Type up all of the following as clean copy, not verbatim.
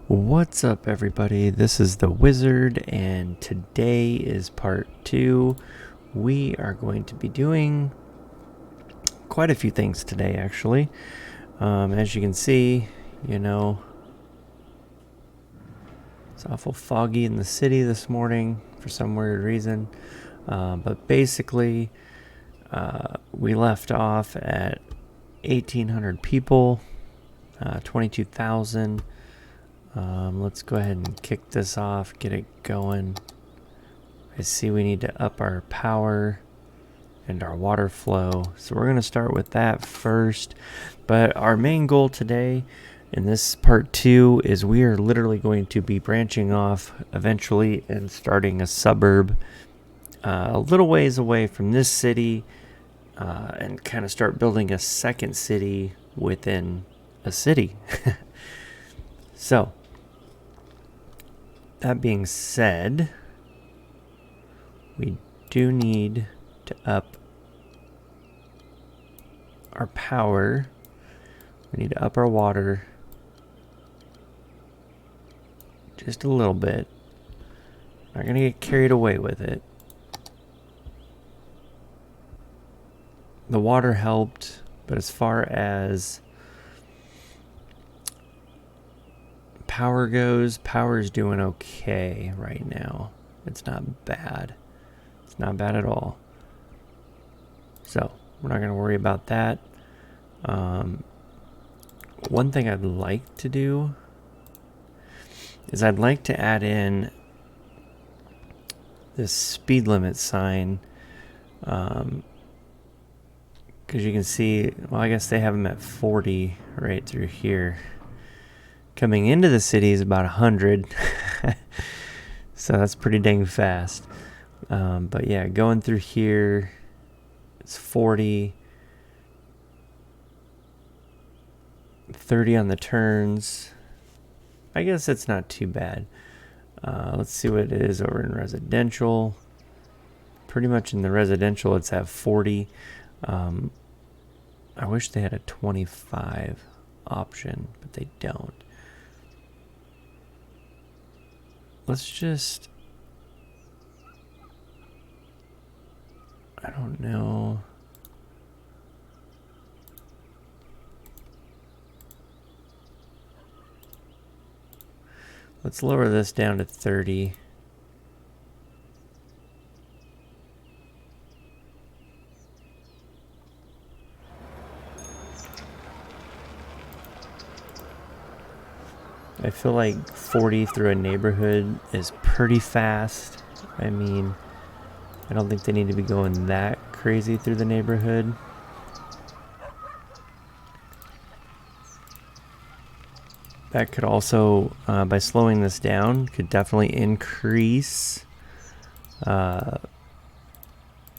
What's up, everybody? This is the Wizard, and today is part 2. We are going to be doing quite a few things today, actually. As you can see, it's awful foggy in the city this morning for some weird reason. But basically, we left off at 1,800 people, 22,000. Let's go ahead and kick this off, get it going. I see we need to up our power and our water flow. So we're going to start with that first. But our main goal today in this part 2 is we are literally going to be branching off eventually and starting a suburb a little ways away from this city and kind of start building a second city within a city. So, that being said, we do need to up our power. We need to up our water just a little bit. Not going to get carried away with it. The water helped, but as far as power goes, power's doing okay right now. It's not bad. It's not bad at all. So we're not going to worry about that. One thing I'd like to do is I'd like to add in this speed limit sign. Because you can see, well, I guess they have them at 40 right through here. Coming into the city is about 100. So that's pretty dang fast. But yeah, going through here, it's 40. 30 on the turns. I guess it's not too bad. Let's see what it is over in residential. Pretty much in the residential, it's at 40. I wish they had a 25 option, but they don't. Let's just, I don't know. Let's lower this down to 30. I feel like 40 through a neighborhood is pretty fast. I mean, I don't think they need to be going that crazy through the neighborhood. That could also, by slowing this down, could definitely increase or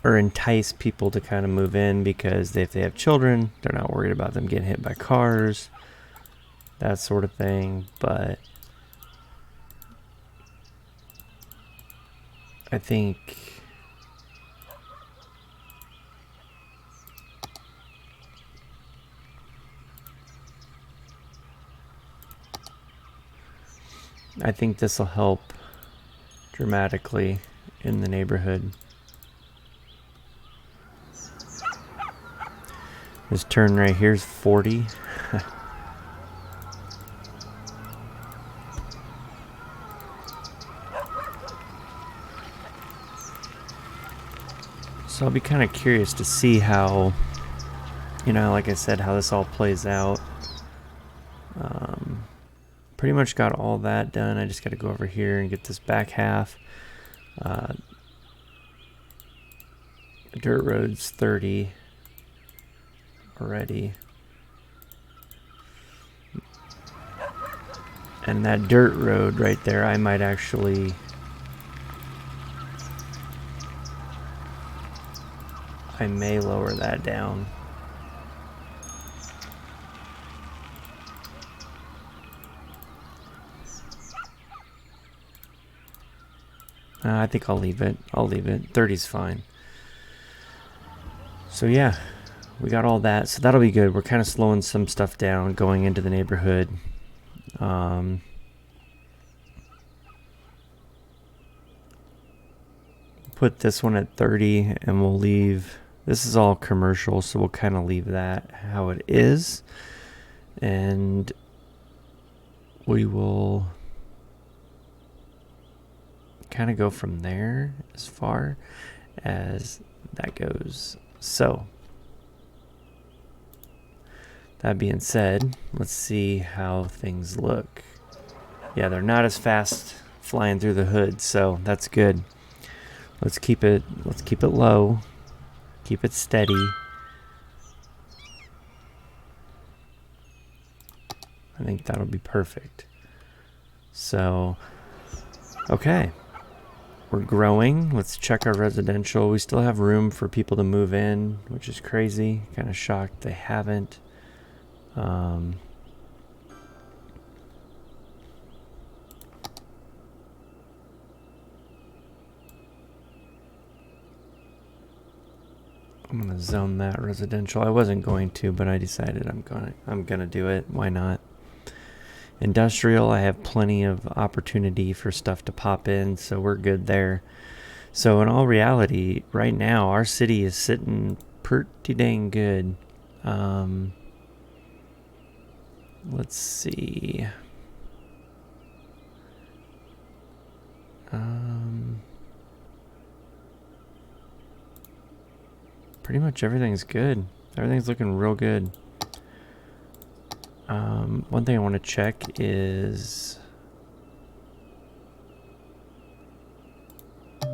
entice people to kind of move in, because if they have children, they're not worried about them getting hit by cars, that sort of thing. But I think this will help dramatically in the neighborhood. This turn right here is 40. So I'll be kind of curious to see how, like I said, how this all plays out. Pretty much got all that done. I just got to go over here and get this back half. Dirt road's 30 already. And that dirt road right there, I might actually... I may lower that down. I think I'll leave it. 30's fine. So yeah, we got all that. So that'll be good. We're kind of slowing some stuff down going into the neighborhood. put this one at 30 and we'll leave, this is all commercial, so we'll kind of leave that how it is. And we will kind of go from there as far as that goes. So that being said, let's see how things look. Yeah, they're not as fast flying through the hood, so that's good. Let's keep it low. Keep it steady. I think that'll be perfect. So, okay. We're growing. Let's check our residential. We still have room for people to move in, which is crazy. Kind of shocked they haven't. I'm gonna zone that residential. I wasn't going to, but I decided I'm gonna do it. Why not? Industrial, I have plenty of opportunity for stuff to pop in, so we're good there. So in all reality, right now our city is sitting pretty dang good. Let's see. Pretty much everything's good. Everything's looking real good. One thing I want to check is so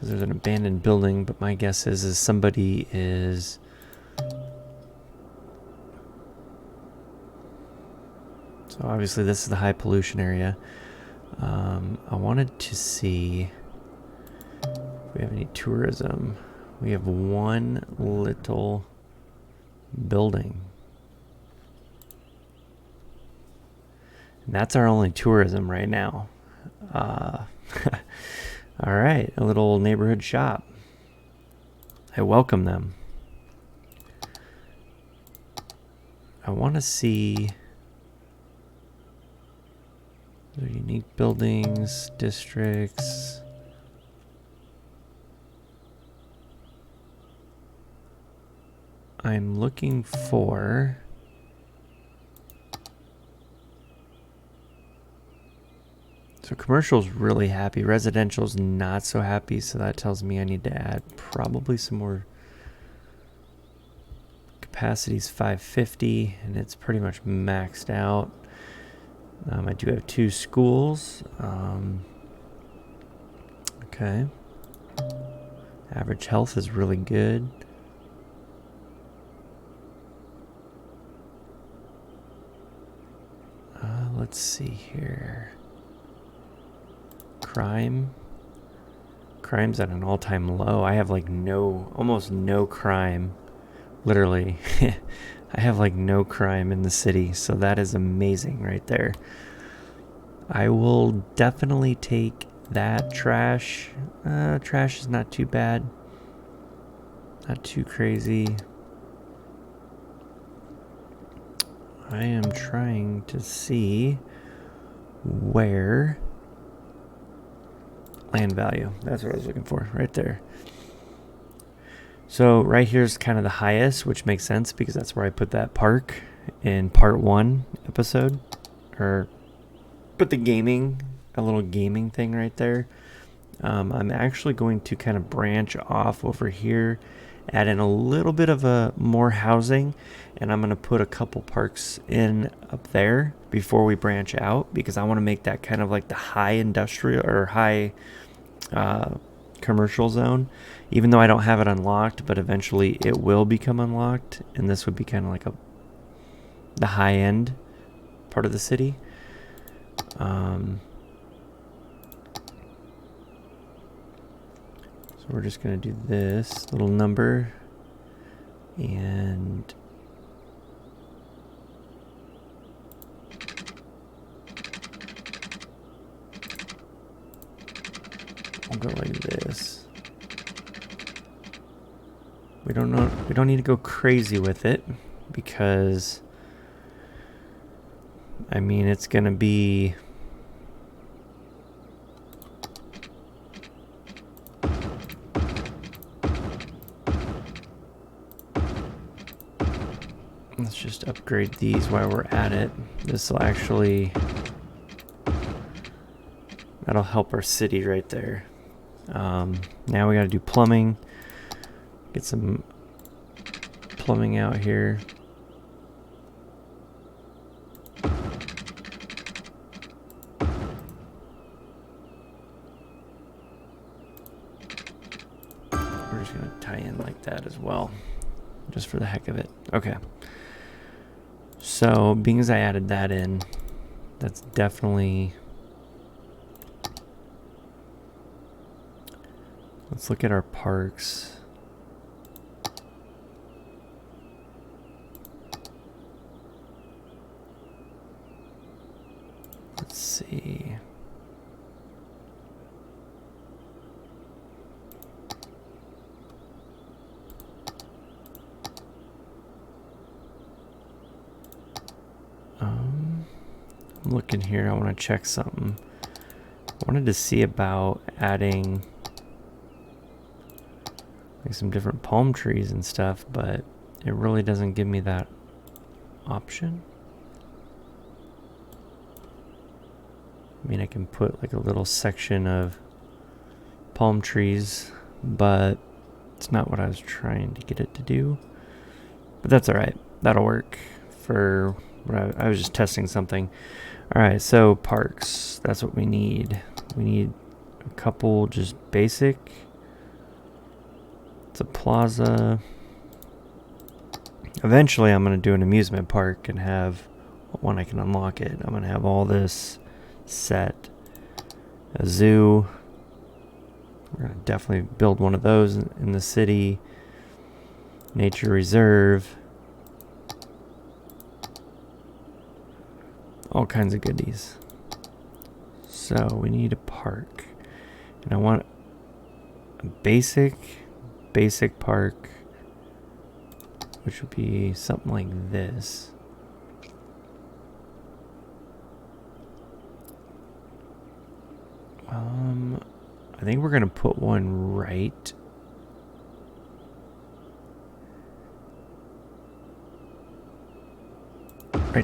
there's an abandoned building, but my guess is somebody is so obviously this is the high pollution area. I wanted to see if we have any tourism. We have one little building. And that's our only tourism right now. All right, a little neighborhood shop. I welcome them. I want to see the unique buildings, districts. I'm looking for so commercial's really happy, residential's not so happy, so that tells me I need to add probably some more. Capacity's 550 and it's pretty much maxed out. I do have 2 schools. Okay. Average health is really good. Let's see here. Crime's at an all-time low. I have like almost no crime. Literally. I have like no crime in the city, so that is amazing right there. I will definitely take that. Trash is not too bad, not too crazy. I am trying to see where land value, that's what I was looking for right there. So right here is kind of the highest, which makes sense because that's where I put that park in part 1 episode, or put the gaming, a little gaming thing right there. I'm actually going to kind of branch off over here, add in a little bit of more housing, and I'm going to put a couple parks in up there before we branch out, because I want to make that kind of like the high industrial or high commercial zone, even though I don't have it unlocked, but eventually it will become unlocked, and this would be kind of like the high end part of the city. So we're just going to do this little number, and I'll go like this. we don't need to go crazy with it, because I mean, it's gonna be let's just upgrade these while we're at it. This will actually, that'll help our city right there. Now we got to do plumbing. Get some plumbing out here. We're just going to tie in like that as well, just for the heck of it. Okay. So, being as I added that in, that's definitely... Let's look at our parks. Let's see. I'm looking here. I want to check something. I wanted to see about adding like some different palm trees and stuff, but it really doesn't give me that option. I mean, I can put like a little section of palm trees, but it's not what I was trying to get it to do. But that's all right. That'll work for what I was just testing something. All right, so parks, that's what we need. We need a couple just basic. It's a plaza. Eventually I'm going to do an amusement park and have, when I can unlock it, I'm going to have all this set. A zoo. We're going to definitely build one of those in the city. Nature reserve. All kinds of goodies. So we need a park. And I want a basic park, which would be something like this. I think we're gonna put one right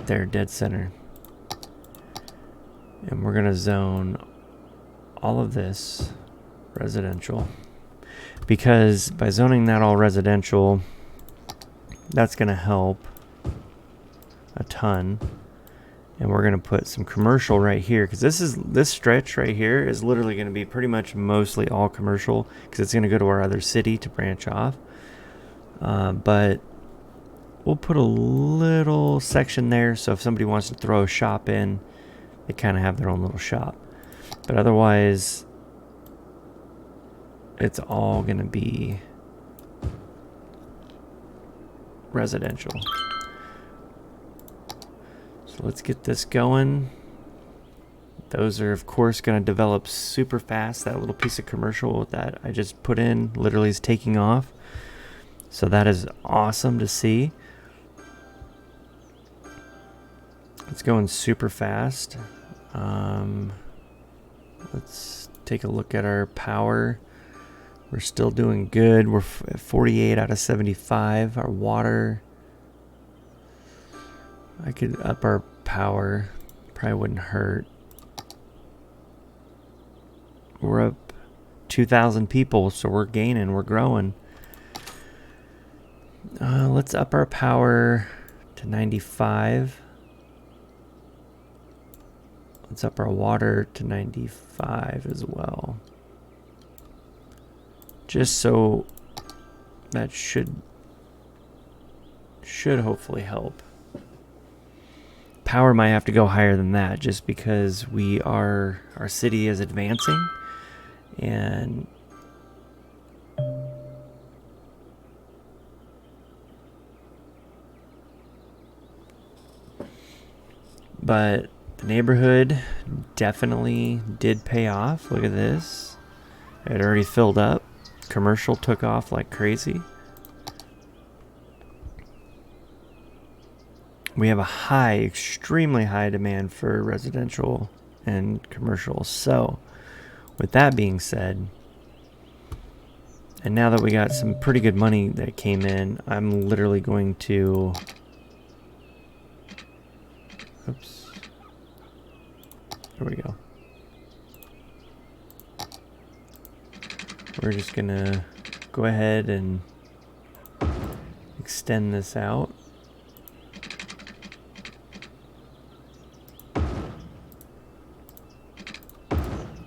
there, dead center. And we're gonna zone all of this residential, because by zoning that all residential, that's gonna help a ton. And we're gonna put some commercial right here, because this stretch right here is literally gonna be pretty much mostly all commercial, because it's gonna go to our other city to branch off. But we'll put a little section there, so if somebody wants to throw a shop in, they kind of have their own little shop. But otherwise, it's all gonna be residential. So let's get this going. Those are of course gonna develop super fast. That little piece of commercial that I just put in literally is taking off. So that is awesome to see. It's going super fast. Let's take a look at our power. We're still doing good. We're at 48 out of 75. Our water, I could up our power. Probably wouldn't hurt. We're up 2,000 people, so we're gaining, we're growing. Let's up our power to 95. Let's up our water to 95 as well. Just so that should hopefully help. Power might have to go higher than that, just because our city is advancing, and but the neighborhood definitely did pay off. Look at this. It already filled up. Commercial took off like crazy. we have a high, extremely high demand for residential and commercial. So with that being said, and now that we got some pretty good money that came in, I'm literally going to, oops, there we go. We're just gonna go ahead and extend this out.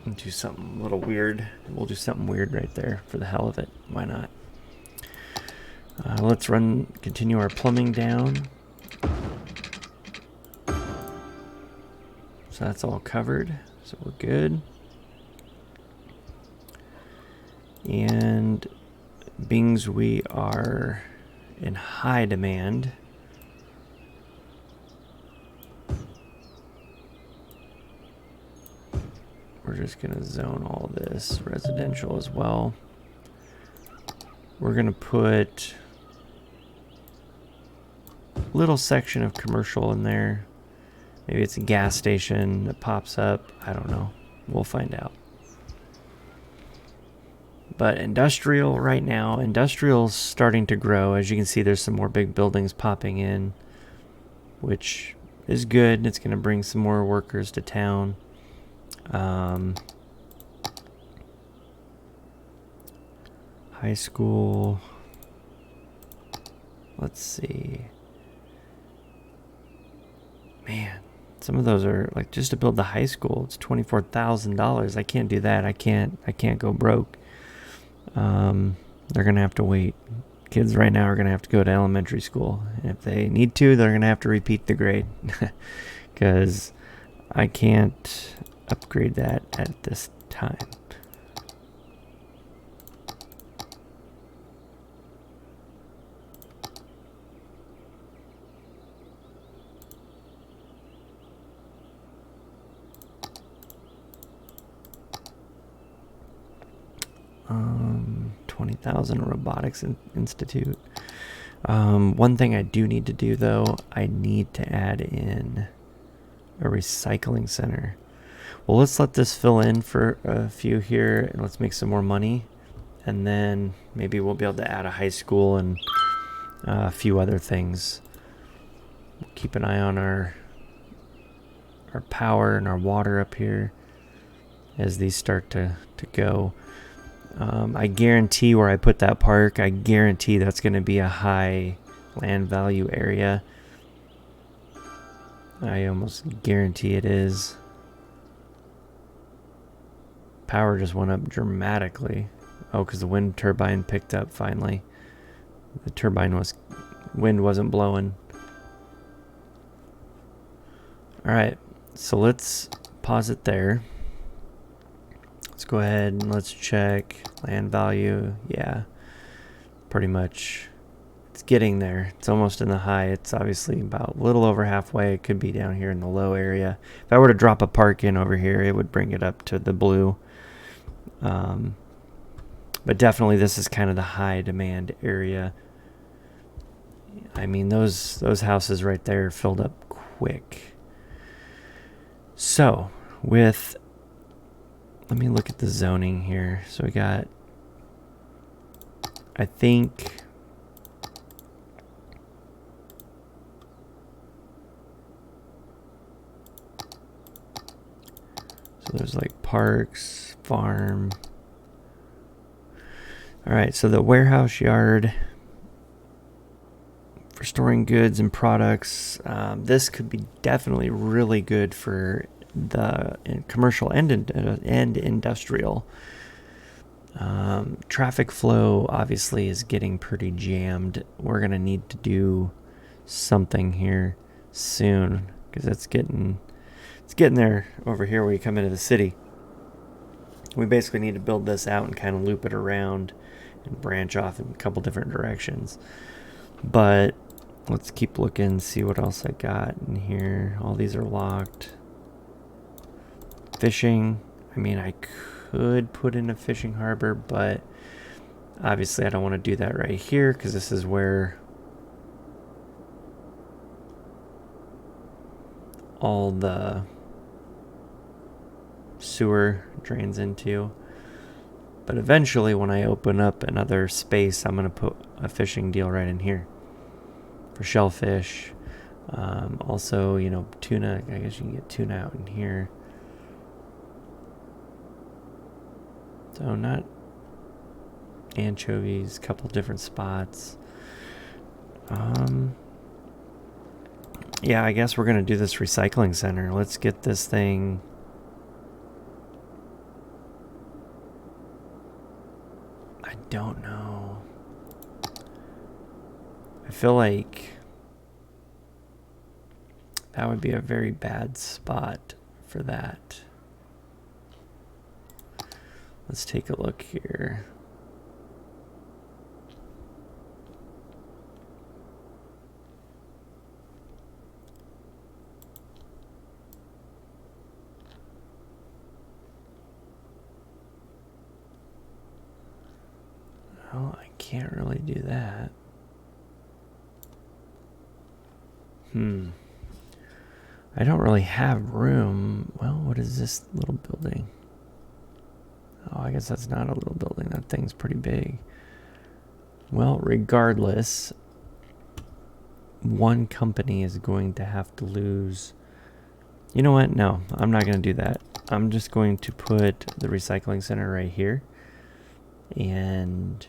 And do something a little weird. We'll do something weird right there for the hell of it. Why not? Let's continue our plumbing down. So that's all covered. So we're good. And being we are in high demand, we're just going to zone all this residential as well. We're going to put a little section of commercial in there. Maybe it's a gas station that pops up. I don't know. We'll find out. But industrial right now, industrial's starting to grow. As you can see, there's some more big buildings popping in, which is good. It's going to bring some more workers to town. High school. Let's see. Man, some of those are like, just to build the high school, it's $24,000. I can't do that. I can't go broke. They're gonna have to wait. Kids right now are gonna have to go to elementary school. And if they need to, they're gonna have to repeat the grade, because I can't upgrade that at this time. $20,000 Robotics Institute. One thing I do need to do though, I need to add in a recycling center. Well, let's let this fill in for a few here, and let's make some more money, and then maybe we'll be able to add a high school and a few other things. We'll keep an eye on our power and our water up here as these start to go. I guarantee where I put that park, I guarantee that's going to be a high land value area. I almost guarantee it is. Power just went up dramatically. Oh, because the wind turbine picked up finally. The wind wasn't blowing. Alright, so let's pause it there. Let's go ahead and let's check land value. Yeah, pretty much it's getting there. It's almost in the high. It's obviously about a little over halfway. It could be down here in the low area. If I were to drop a park in over here, it would bring it up to the blue. But definitely this is kind of the high demand area. I mean, those houses right there filled up quick. So let me look at the zoning here. So we got, I think, so there's like parks, farm. All right, so the warehouse yard for storing goods and products. This could be definitely really good for the commercial and industrial. Traffic flow obviously is getting pretty jammed. We're gonna need to do something here soon, because it's getting there over here where you come into the city. We basically need to build this out and kind of loop it around and branch off in a couple different directions. But let's keep looking, see what else I got in here. All these are locked. Fishing, I mean, I could put in a fishing harbor, but obviously I don't want to do that right here, because this is where all the sewer drains into. But eventually, when I open up another space, I'm going to put a fishing deal right in here for shellfish. Also, you know, tuna. I guess you can get tuna out in here. So not anchovies, a couple different spots. Yeah, I guess we're going to do this recycling center. Let's get this thing. I don't know. I feel like that would be a very bad spot for that. Let's take a look here. Oh, I can't really do that. I don't really have room. Well, what is this little building? Oh, I guess that's not a little building. That thing's pretty big. Well, regardless, one company is going to have to lose. You know what? No, I'm not going to do that. I'm just going to put the recycling center right here. And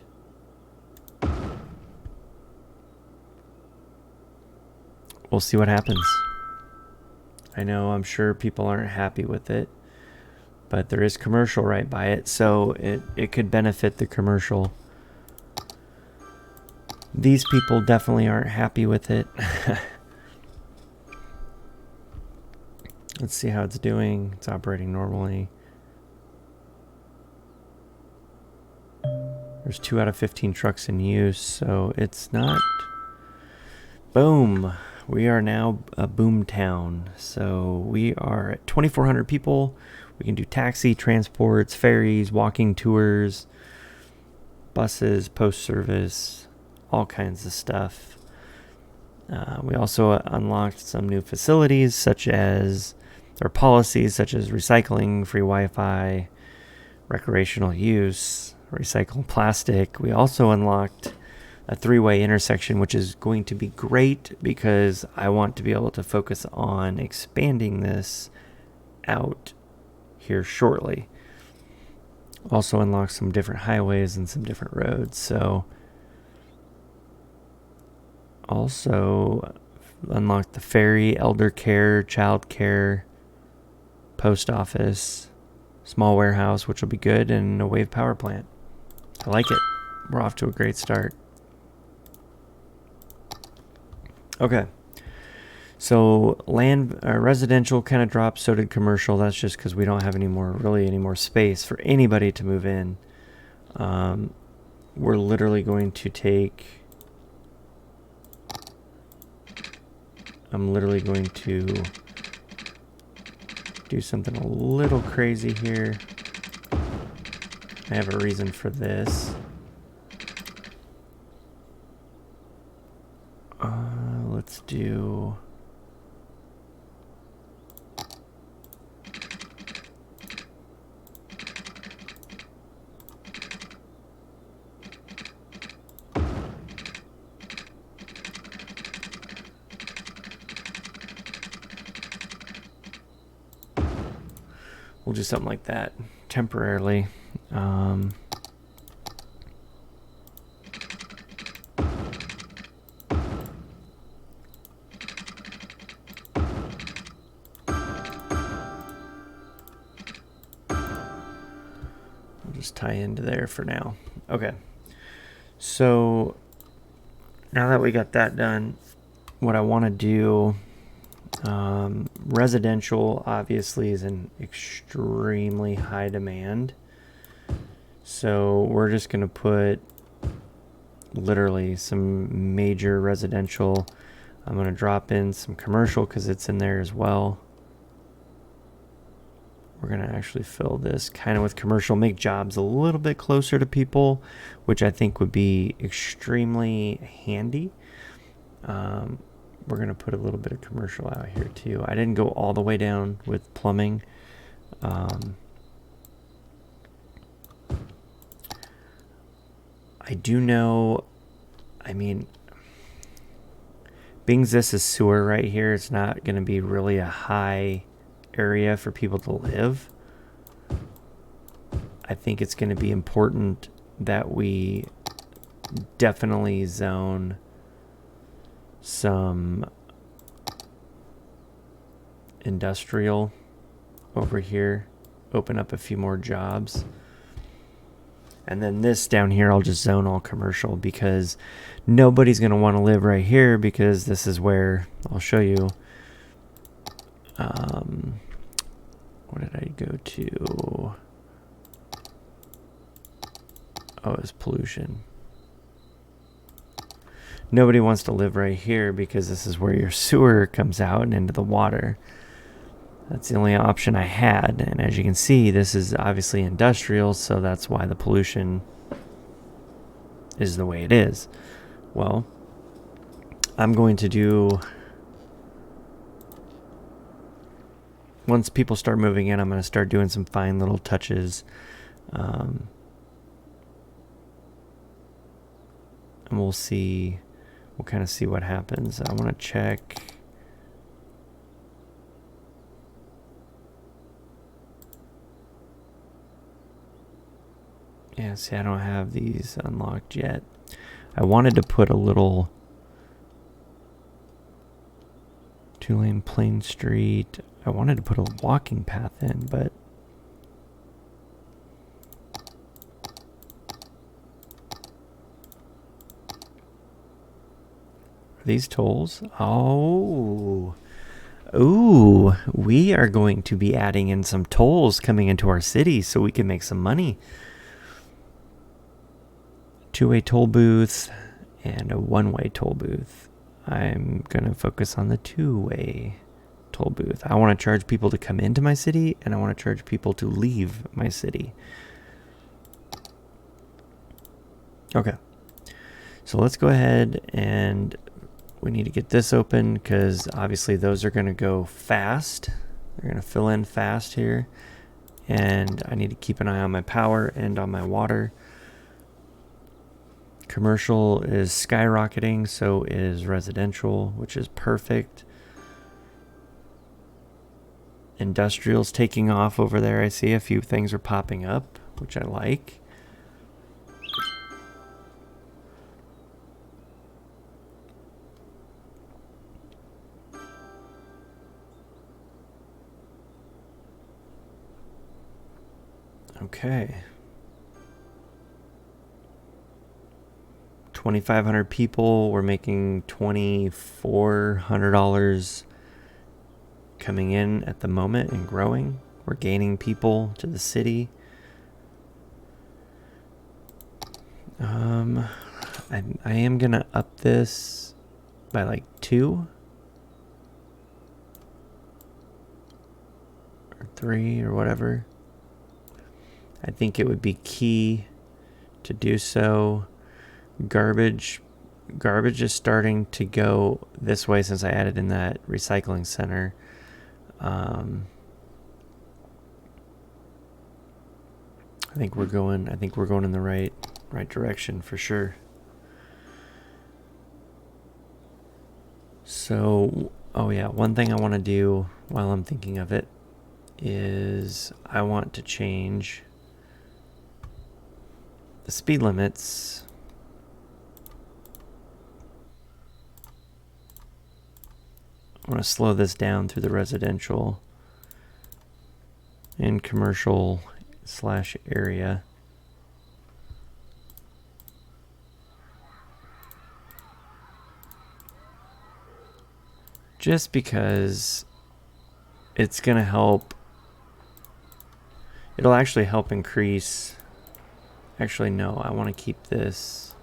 we'll see what happens. I know, I'm sure people aren't happy with it, but there is commercial right by it, so it could benefit the commercial. These people definitely aren't happy with it. Let's see how it's doing. It's operating normally. There's 2 out of 15 trucks in use, so it's not. Boom. We are now a boom town. So we are at 2,400 people. We can do taxi, transports, ferries, walking tours, buses, post service, all kinds of stuff. We also unlocked some new facilities such as, or policies such as recycling, free Wi-Fi, recreational use, recycle plastic. We also unlocked a 3-way intersection, which is going to be great because I want to be able to focus on expanding this out here shortly. Also unlock some different highways and some different roads. So also unlock the ferry, elder care, child care, post office, small warehouse, which will be good, and a wave power plant. I like it. We're off to a great start. Okay, so land residential kind of dropped, so did commercial. That's just because we don't have any more space for anybody to move in. We're literally going to take. I'm literally going to do something a little crazy here. I have a reason for this. Let's do. We'll do something like that temporarily. Tie into there for now. Okay, so now that we got that done, what I want to do, residential obviously is in extremely high demand, so we're just going to put literally some major residential. I'm going to drop in some commercial because it's in there as well. We're going to actually fill this kind of with commercial, make jobs a little bit closer to people, which I think would be extremely handy. we're going to put a little bit of commercial out here too. I didn't go all the way down with plumbing. I do know, I mean, being this is sewer right here, it's not going to be really a high area for people to live. I think it's going to be important that we definitely zone some industrial over here, open up a few more jobs. And then this down here, I'll just zone all commercial because nobody's going to want to live right here because this is where, I'll show you. What did I go to? Oh, it's pollution. Nobody wants to live right here because this is where your sewer comes out and into the water. That's the only option I had. And as you can see, this is obviously industrial, so that's why the pollution is the way it is. Well, I'm going to do... Once people start moving in, I'm going to start doing some fine little touches. And we'll see... We'll kind of see what happens. I want to check... Yeah, see, I don't have these unlocked yet. I wanted to put a little 2-lane Plain Street. I wanted to put a walking path in, but are these tolls? Oh. Ooh, we are going to be adding in some tolls coming into our city so we can make some money. 2-way toll booth and a 1-way toll booth. I'm going to focus on the 2-way toll booth. I want to charge people to come into my city and I want to charge people to leave my city. Okay. So let's go ahead and we need to get this open because obviously those are going to go fast. They're going to fill in fast here. And I need to keep an eye on my power and on my water. Commercial is skyrocketing, so is residential, which is perfect. Industrial's taking off over there. I see a few things are popping up, which I like. Okay. 2,500 people. We're making $2,400 coming in at the moment and growing. We're gaining people to the city. I am gonna up this by like 2 or 3 or whatever. I think it would be key to do so. Garbage is starting to go this way since I added in that recycling center. I think we're going in the right direction for sure. So, oh yeah, one thing I want to do while I'm thinking of it is I want to change the speed limits. I want to slow this down through the residential and commercial / area. Just because it's going to help. It'll actually help increase. Actually, no, I want to keep this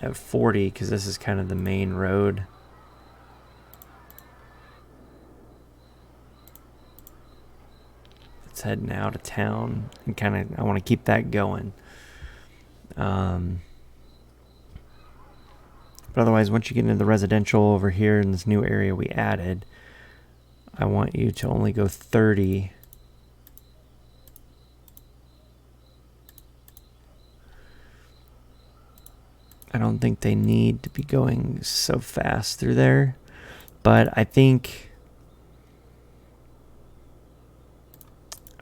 at 40 because this is kind of the main road. It's heading out of town and kind of, I want to keep that going. But otherwise, once you get into the residential over here in this new area we added, I want you to only go 30. I don't think they need to be going so fast through there, but I think,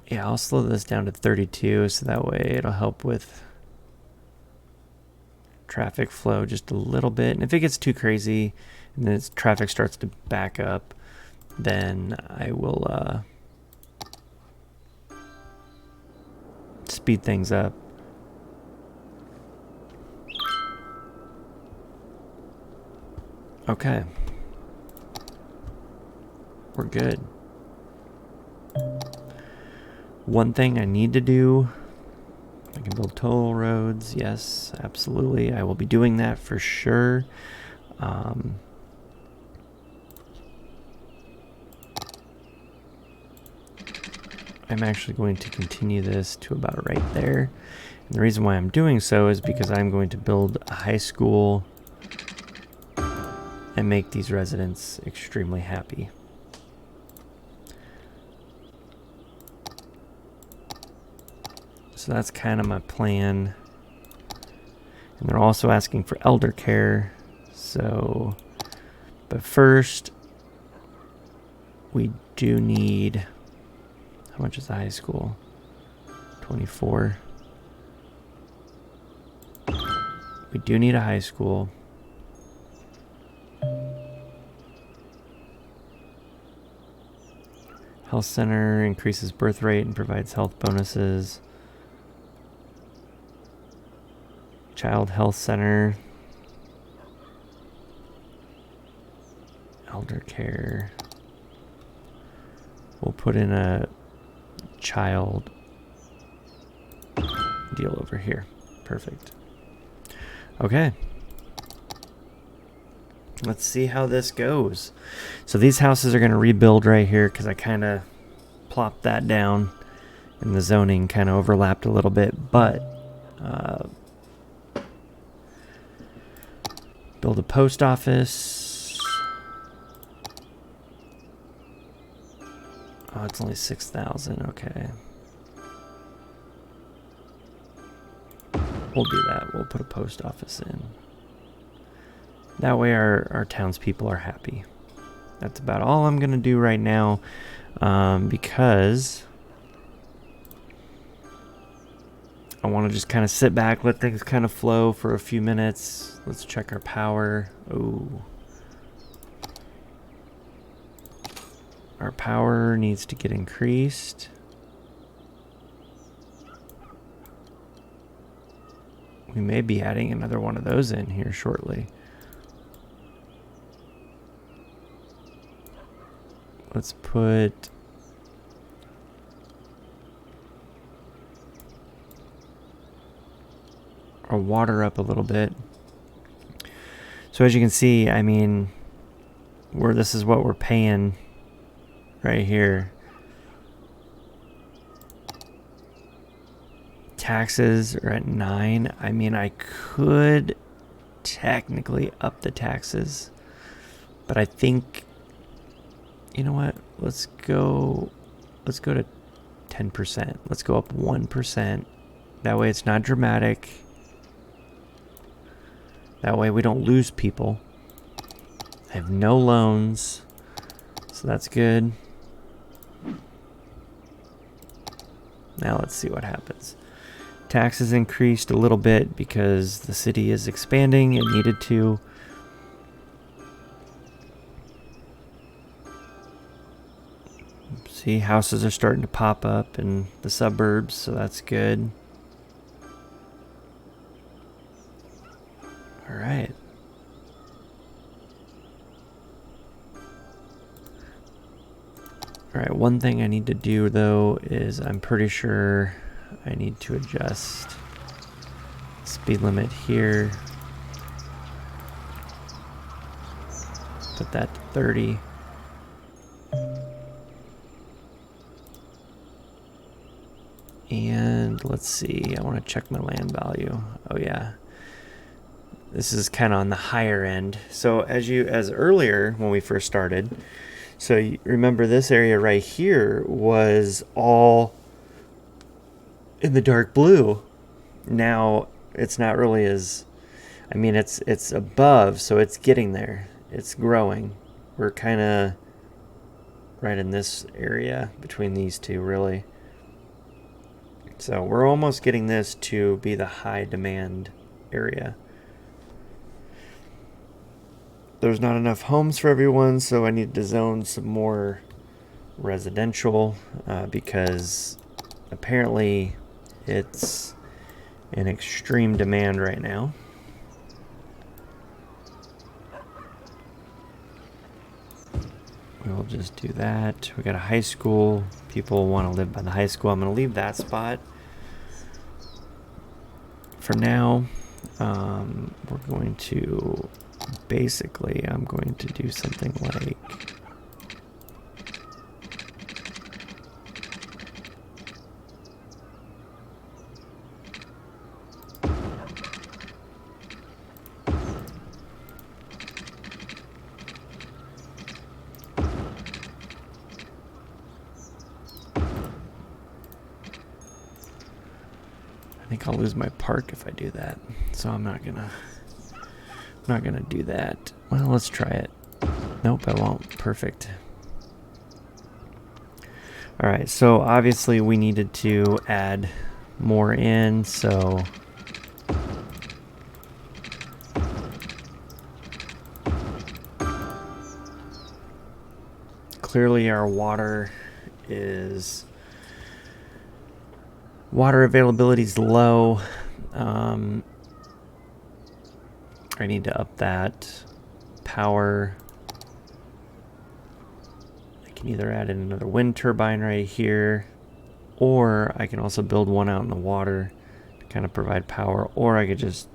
yeah, I'll slow this down to 32 so that way it'll help with traffic flow just a little bit. And if it gets too crazy and then traffic starts to back up, then I will speed things up. Okay. We're good. One thing I need to do, I can build toll roads. Yes, absolutely. I will be doing that for sure. I'm actually going to continue this to about right there. And the reason why I'm doing so is because I'm going to build a high school and make these residents extremely happy. So that's kind of my plan. And they're also asking for elder care. So, but first, we do need, how much is the high school? 24. We do need a high school. Health center increases birth rate and provides health bonuses. Child health center. Elder care. We'll put in a child deal over here. Perfect. Okay. Let's see how this goes. So these houses are going to rebuild right here because I kind of plopped that down and the zoning kind of overlapped a little bit. But build a post office. Oh, it's only 6,000. Okay. We'll do that. We'll put a post office in. That way our townspeople are happy. That's about all I'm going to do right now because I want to just kind of sit back, let things kind of flow for a few minutes. Let's check our power. Oh. Our power needs to get increased. We may be adding another one of those in here shortly. Let's put our water up a little bit. So as you can see, I mean, this is what we're paying right here. Taxes are at 9. I mean, I could technically up the taxes, but I think, you know what? Let's go to 10%. Let's go up 1%. That way it's not dramatic. That way we don't lose people. I have no loans, so that's good. Now let's see what happens. Taxes increased a little bit because the city is expanding. It needed to. See, houses are starting to pop up in the suburbs, so that's good. All right. All right, one thing I need to do though is I'm pretty sure I need to adjust speed limit here. Put that to 30. And let's see, I want to check my land value. Oh yeah. This is kind of on the higher end. So as earlier when we first started, so you remember this area right here was all in the dark blue. Now it's not really as, I mean, it's above, so it's getting there. It's growing. We're kind of right in this area between these two, really. So we're almost getting this to be the high demand area. There's not enough homes for everyone, so I need to zone some more residential because apparently it's in extreme demand right now. We'll just do that. We got a high school. People want to live by the high school. I'm going to leave that spot for now. We're going to basically, I'm going to do something like I think I'll lose my park if I do that. So I'm not gonna do that. Well, let's try it. Nope, I won't. Perfect. All right, so obviously we needed to add more in, so clearly our water availability is low. I need to up that power. I can either add in another wind turbine right here, or I can also build one out in the water to kind of provide power, or I could just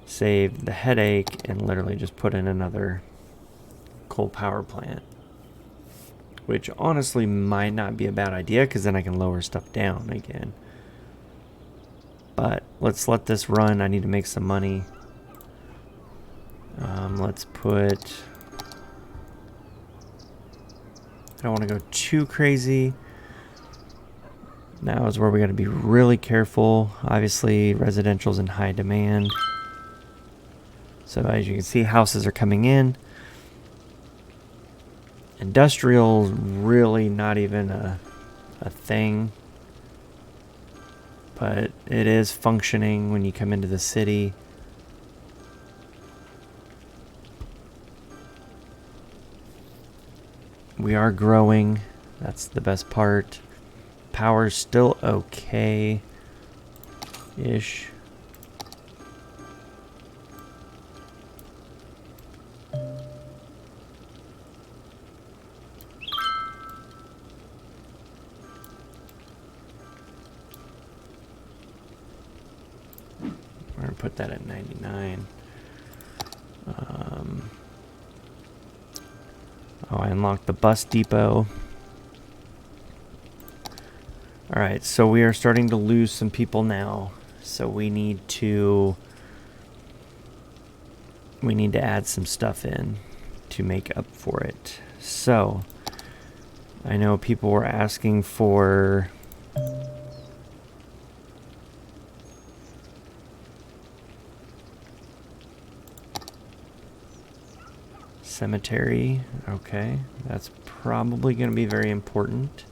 save the headache and literally just put in another coal power plant, which honestly might not be a bad idea because then I can lower stuff down again. But let's let this run. I need to make some money. Let's put, I don't want to go too crazy. Now is where we got to be really careful. Obviously, residential's in high demand. So as you can see, houses are coming in. Industrial's really not even a thing. But it is functioning when you come into the city. We are growing. That's the best part. Power's still okay-ish. We're gonna put that at 99. Oh, I unlocked the bus depot. Alright, so we are starting to lose some people now. So we need to add some stuff in to make up for it. So I know people were asking for cemetery. Okay, that's probably going to be very important.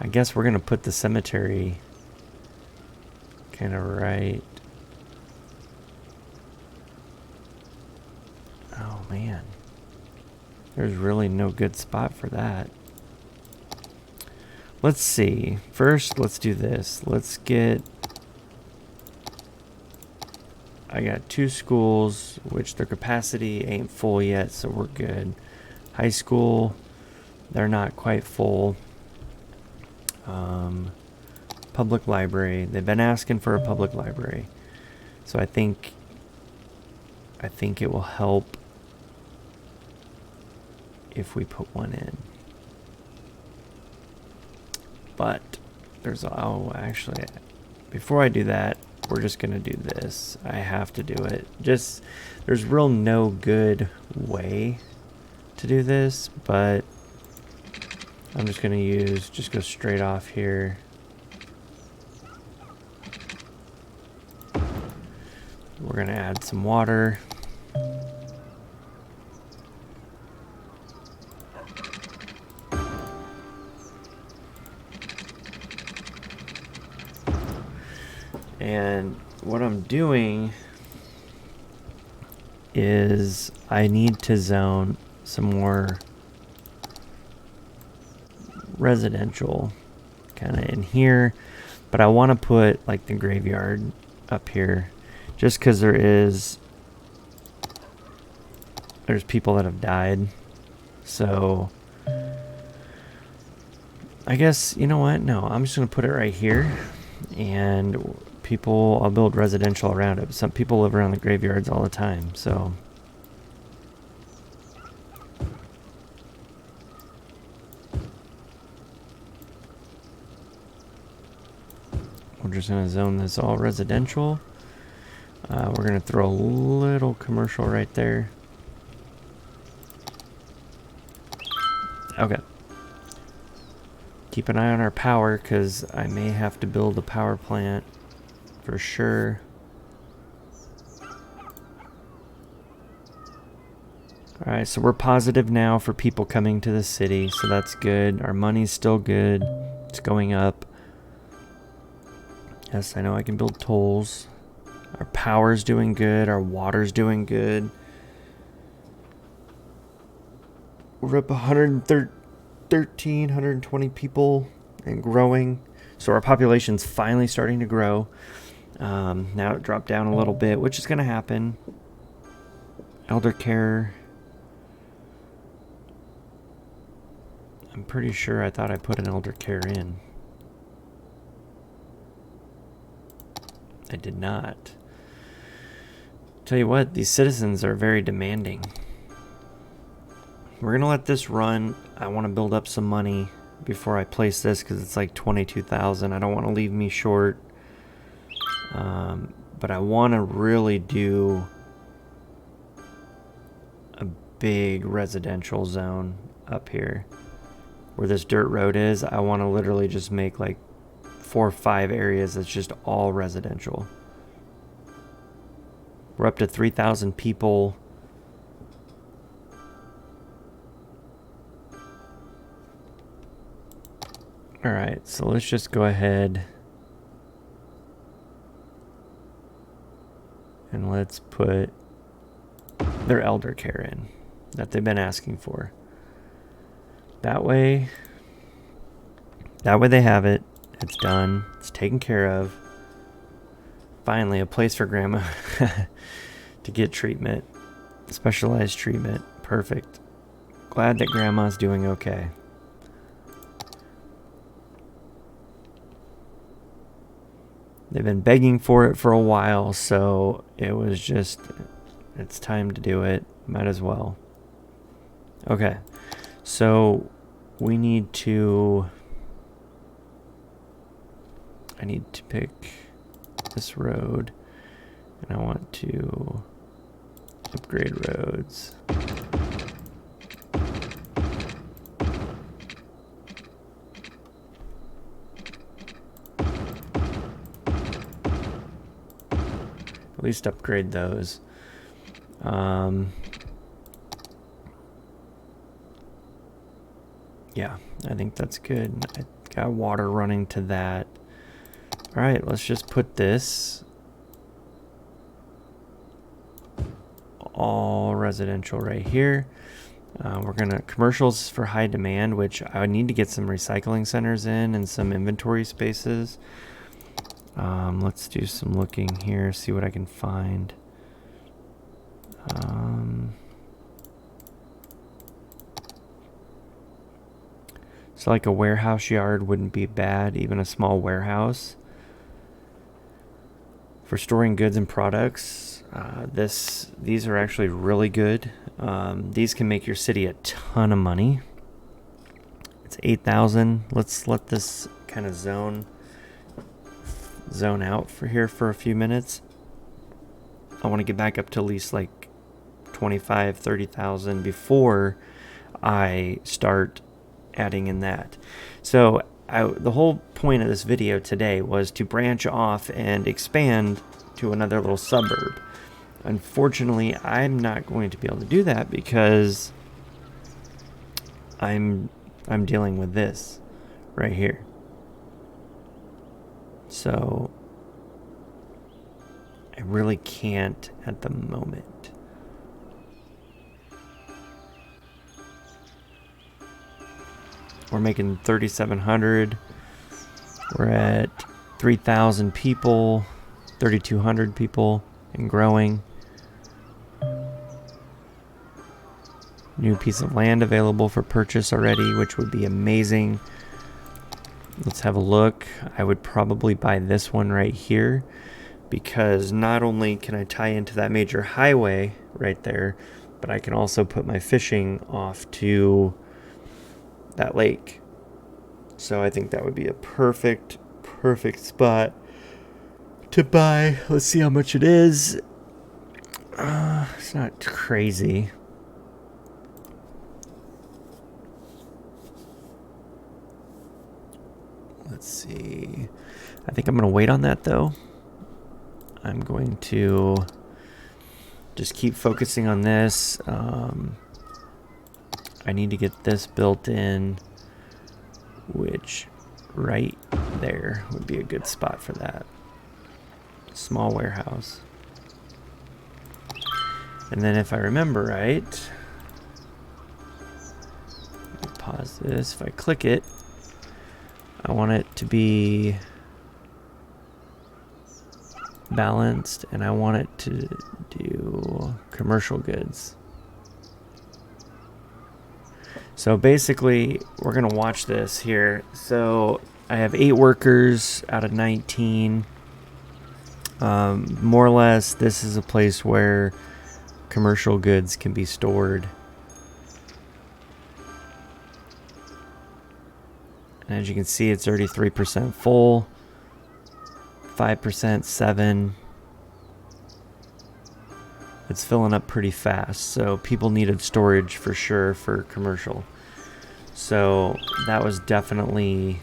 I guess we're going to put the cemetery kind of right. Oh man, there's really no good spot for that. Let's see. First, let's do this. Let's get, I got 2 schools, which their capacity ain't full yet, so we're good. High school, they're not quite full. Public library, they've been asking for a public library. So I think it will help if we put one in. But there's, oh, actually, before I do that, we're just gonna do this. I have to do it. Just, there's real no good way to do this, but I'm just gonna just go straight off here. We're gonna add some water. And what I'm doing is I need to zone some more residential kind of in here, but I want to put like the graveyard up here just because there's people that have died. So I guess, you know what? No, I'm just going to put it right here, and I'll build residential around it. Some people live around the graveyards all the time, so. We're just gonna zone this all residential. We're gonna throw a little commercial right there. Okay. Keep an eye on our power, because I may have to build a power plant. For sure. Alright, so we're positive now for people coming to the city, so that's good. Our money's still good. It's going up. Yes, I know I can build tolls. Our power's doing good. Our water's doing good. We're up 120 people and growing. So our population's finally starting to grow. Now it dropped down a little bit, which is going to happen. Elder care. I'm pretty sure I thought I put an elder care in. I did not. Tell you what, these citizens are very demanding. We're going to let this run. I want to build up some money before I place this, because it's like 22,000. I don't want to leave me short. But I want to really do a big residential zone up here where this dirt road is. I want to literally just make like 4 or 5 areas that's just all residential. We're up to 3,000 people. All right, so let's just go ahead and let's put their elder care in that they've been asking for. That way they have it. It's done. It's taken care of. Finally, a place for grandma to get treatment. Specialized treatment. Perfect. Glad that grandma's doing okay. They've been begging for it for a while, so it was just, it's time to do it. Might as well. Okay, so I need to pick this road, and I want to upgrade roads. At least upgrade those. Yeah, I think that's good. I got water running to that. All right, let's just put this all residential right here. We're gonna commercials for high demand, which I would need to get some recycling centers in and some inventory spaces. Let's do some looking here, see what I can find. So like a warehouse yard wouldn't be bad, even a small warehouse. For storing goods and products, these are actually really good. These can make your city a ton of money. It's 8,000. Let's let this kind of zone zone out for here for a few minutes. I want to get back up to at least like 25, 30,000 before I start adding in that. So the whole point of this video today was to branch off and expand to another little suburb. Unfortunately, I'm not going to be able to do that because I'm dealing with this right here. So I really can't at the moment. We're making 3,700. We're at 3,000 people, 3,200 people, and growing. New piece of land available for purchase already, which would be amazing. Let's have a look. I would probably buy this one right here because not only can I tie into that major highway right there, but I can also put my fishing off to that lake. So I think that would be a perfect spot to buy. Let's see how much it is. It's not crazy. Let's see. I think I'm going to wait on that though. I'm going to just keep focusing on this. I need to get this built in, which right there would be a good spot for that. Small warehouse. And then if I remember right, pause this. If I click it, I want it to be balanced, and I want it to do commercial goods. So basically, we're going to watch this here. So I have 8 workers out of 19. More or less, this is a place where commercial goods can be stored. And as you can see, it's 33% full, 5%, 7. It's filling up pretty fast, so people needed storage for sure for commercial. So that was definitely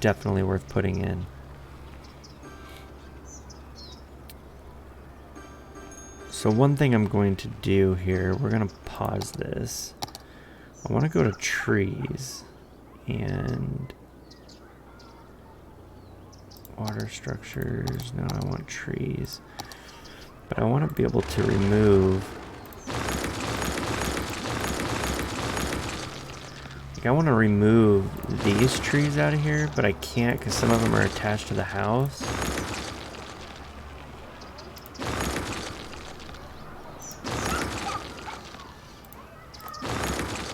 worth putting in. So one thing I'm going to do here, we're going to pause this. I want to go to trees and water structures. No, I want trees. But I want to be able to remove, like I want to remove these trees out of here, but I can't because some of them are attached to the house.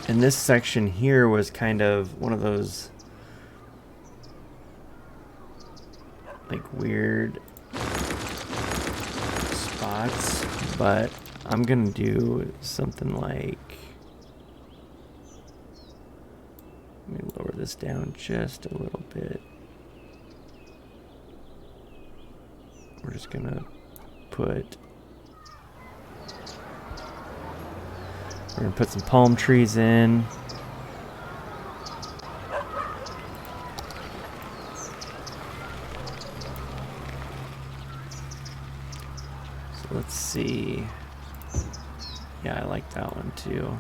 And this section here was kind of one of those like weird spots, but I'm gonna do something like, let me lower this down just a little bit. We're just gonna put, we're gonna put some palm trees in. Let's see. Yeah, I like that one too.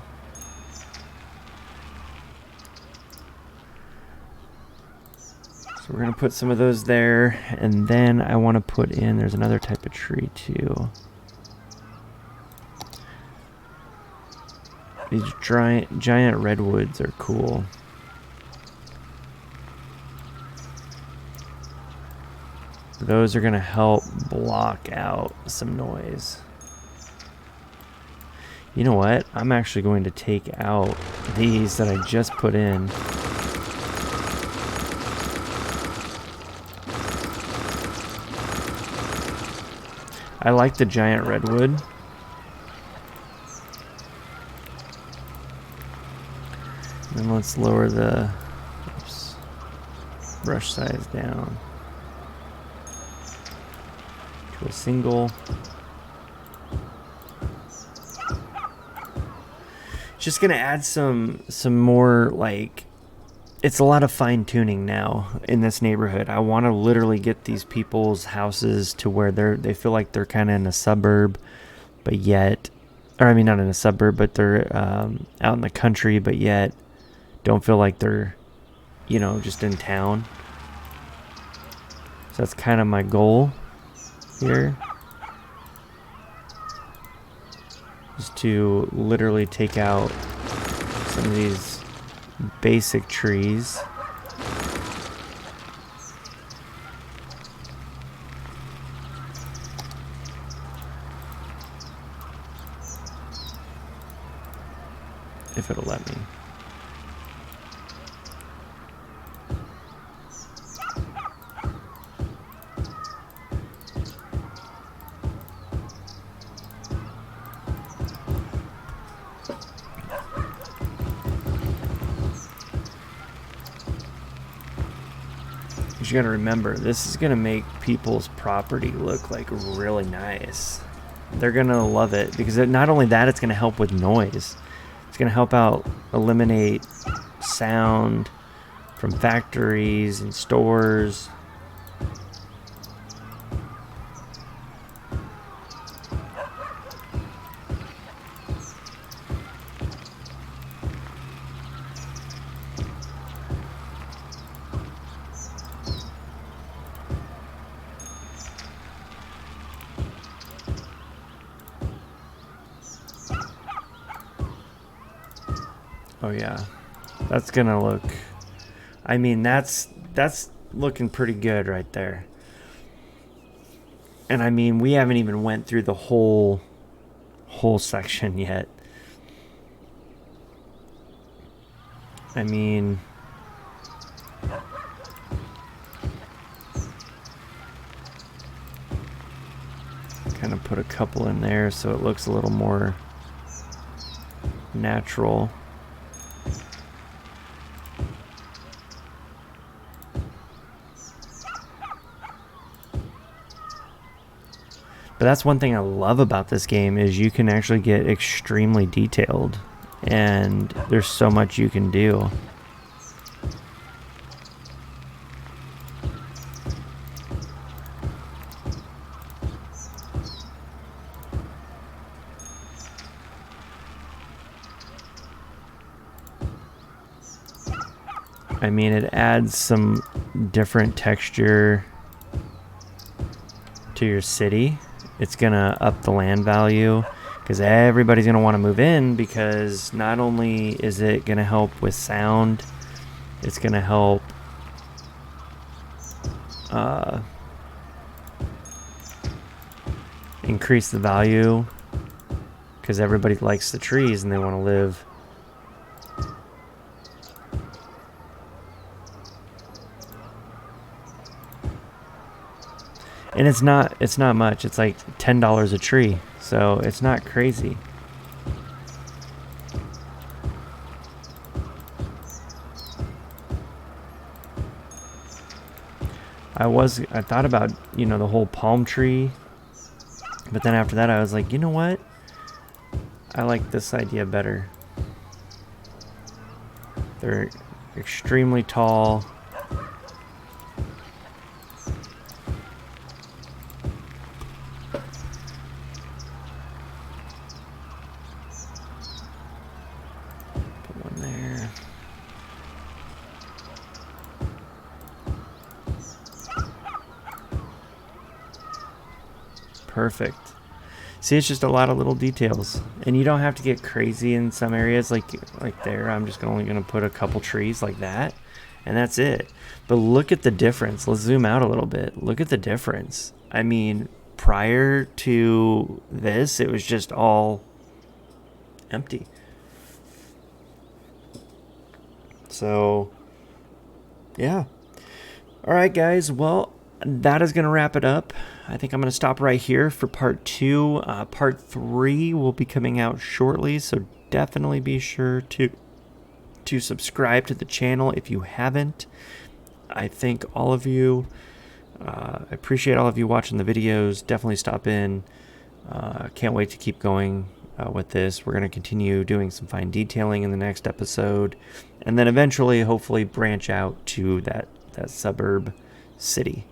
So we're going to put some of those there, and then I want to put in, there's another type of tree too. These giant redwoods are cool. Those are going to help block out some noise. You know what? I'm actually going to take out these that I just put in. I like the giant redwood. And let's lower the brush size down. to a single. Just gonna add some more, like, it's a lot of fine tuning now in this neighborhood. I want to literally get these people's houses to where they feel like they're kind of in a suburb, but yet, or I mean not in a suburb, but they're out in the country, but yet don't feel like they're, you know, just in town. So that's kind of my goal here. Is to literally take out some of these basic trees. If it'll let me. You gotta remember, this is gonna make people's property look like really nice. They're gonna love it because not only that, it's gonna help with noise. It's gonna help out eliminate sound from factories and stores. Oh yeah, that's gonna look, I mean, that's looking pretty good right there. And I mean, we haven't even went through the whole section yet. I mean, kind of put a couple in there so it looks a little more natural. But that's one thing I love about this game is you can actually get extremely detailed, and there's so much you can do. I mean, it adds some different texture to your city. It's gonna up the land value because everybody's gonna want to move in, because not only is it gonna help with sound, it's gonna help increase the value because everybody likes the trees and they want to live. And it's not much. It's like $10 a tree, so it's not crazy. I thought about, you know, the whole palm tree, but then after that I was like, you know what? I like this idea better. They're extremely tall. Perfect. See, it's just a lot of little details, and you don't have to get crazy in some areas. Like there, I'm just only gonna put a couple trees like that, and that's it. But look at the difference. Let's zoom out a little bit. Look at the difference. I mean, prior to this, it was just all empty. So yeah. All right, guys. Well, that is going to wrap it up. I think I'm going to stop right here for part 2. Part 3 will be coming out shortly, so definitely be sure to subscribe to the channel if you haven't. I thank all of you I appreciate all of you watching the videos. Definitely stop in. Can't wait to keep going with this. We're going to continue doing some fine detailing in the next episode, and then eventually, hopefully, branch out to that suburb city.